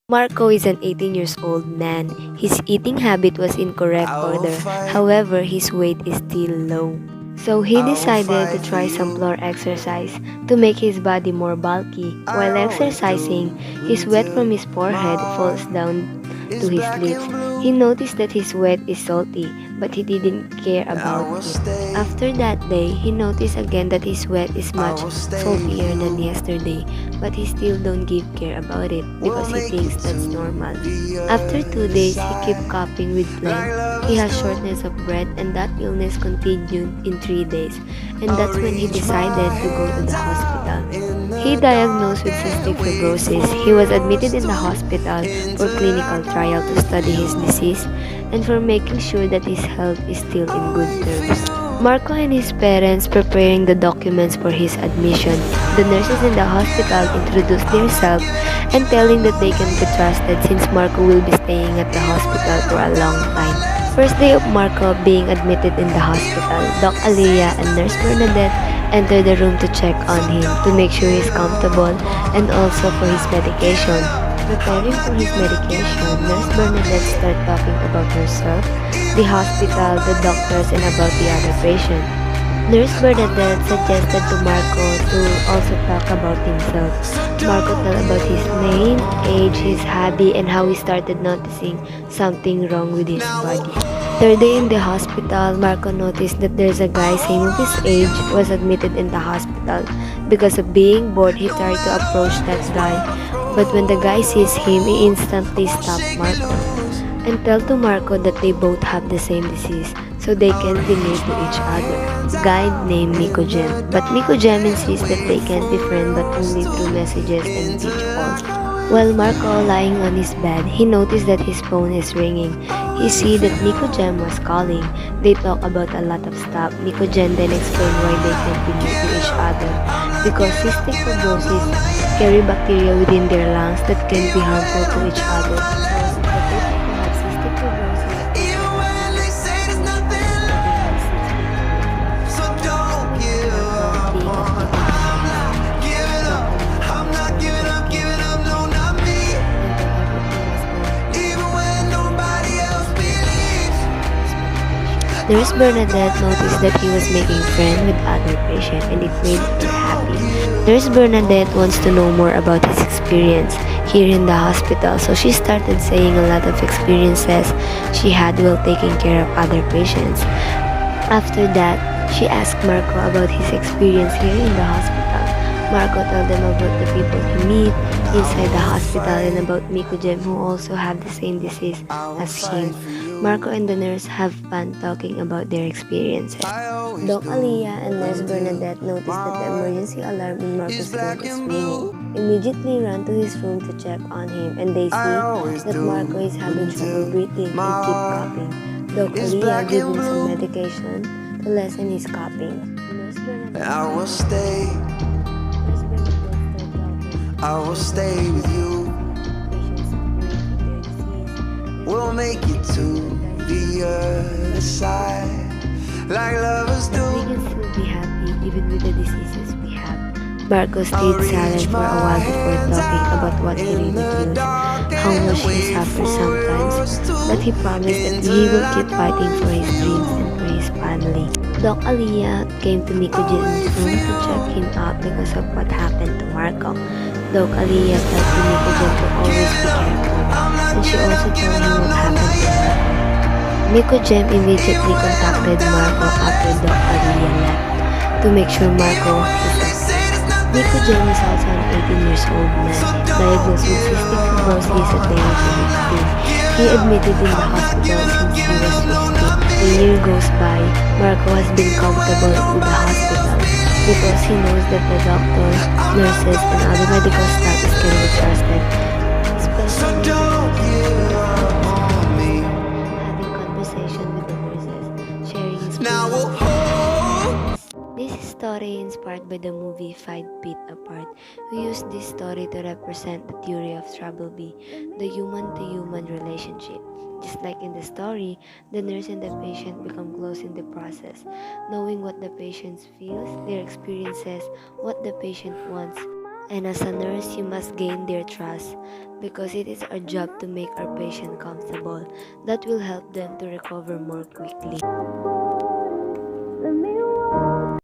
Marco is an 18-years-old man. His eating habit was in correct order, however, his weight is still low. So he decided to try some floor exercise to make his body more bulky. While exercising, his sweat from his forehead falls down to his lips. He noticed that his sweat is salty, but he didn't care about it. After that day, he noticed again that his sweat is much saltier than yesterday, but he still don't give care about it because he thinks that's normal. After 2 days, he kept coughing with phlegm. He has shortness of breath and that illness continued in 3 days, and that's when he decided to go to the hospital. He diagnosed with cystic fibrosis. He was admitted in the hospital for clinical trial to study his disease and for making sure that his health is still in good terms. Marco and his parents preparing the documents for his admission. The nurses in the hospital introduced themselves and telling that they can be trusted since Marco will be staying at the hospital for a long time. First day of Marco being admitted in the hospital, Doc Aliyah and Nurse Bernadette enter the room to check on him to make sure he's comfortable and also for his medication. Preparing for his medication, Nurse Bernadette started talking about herself, the hospital, the doctors, and about the other patient. Nurse Bernadette suggested to Marco to also talk about himself. Marco told about his name, age, his hobby, and how he started noticing something wrong with his body. Third day in the hospital, Marco noticed that there's a guy same of his age was admitted in the hospital. Because of being bored, he tried to approach that guy. But when the guy sees him, he instantly stopped Marco and tell to Marco that they both have the same disease, so they can't be near to each other. The guy named Miko Jem, but Miko Jem insists that they can't be friends but only through messages and beach calls. While Marco lying on his bed, he noticed that his phone is ringing. He see that Miko Jem was calling. They talk about a lot of stuff. Miko Jem then explained why they can't be near to each other. Because cystic fibrosis carry bacteria within their lungs that can be harmful to each other. Nurse Bernadette noticed that he was making friends with other patients and it made her happy. Nurse Bernadette wants to know more about his experience here in the hospital, so she started saying a lot of experiences she had while taking care of other patients. After that, she asked Marco about his experience here in the hospital. Marco told them about the people he meet inside the hospital and about Miko Jem who also have the same disease as him. Marco and the nurse have fun talking about their experiences. Doc Aliyah and Nurse Bernadette noticed that the emergency alarm in Marco's room is ringing. Immediately run to his room to check on him and they see that Marco is having trouble breathing and keep coughing. Doc Aliyah gave him some medication to lessen his coughing. I will stay with you. We'll make it to the other side, like lovers do. We can still be happy even with the diseases we have. Marco stayed silent for a while before talking about what he really feels, how much he suffers sometimes, but he promised that he will keep fighting for his dreams and for his family. Doc Aliyah came to Miko Jim's room to check him out because of what happened to Marco. Doc Aliyah told Miko Jim to always be careful, and she also told him what happened to Marco. Miko Jem immediately contacted Marco after Doc Aliyah left to make sure Marco is okay. Miko Jem is also an 18-years-old man diagnosed with cystic fibrosis at the age of 18. He admitted in the hospital since he was 15. A year goes by, Marco has been comfortable with the hospital because he knows that the doctors, nurses, and other medical staff can be trusted, especially having conversation with the nurses, sharing his This story inspired by the movie 5 Feet Apart, who used this story to represent the theory of trouble B, the human-to-human relationship. Just like in the story, the nurse and the patient become close in the process, knowing what the patient feels, their experiences, what the patient wants, And as a nurse, you must gain their trust because it is our job to make our patient comfortable. That will help them to recover more quickly.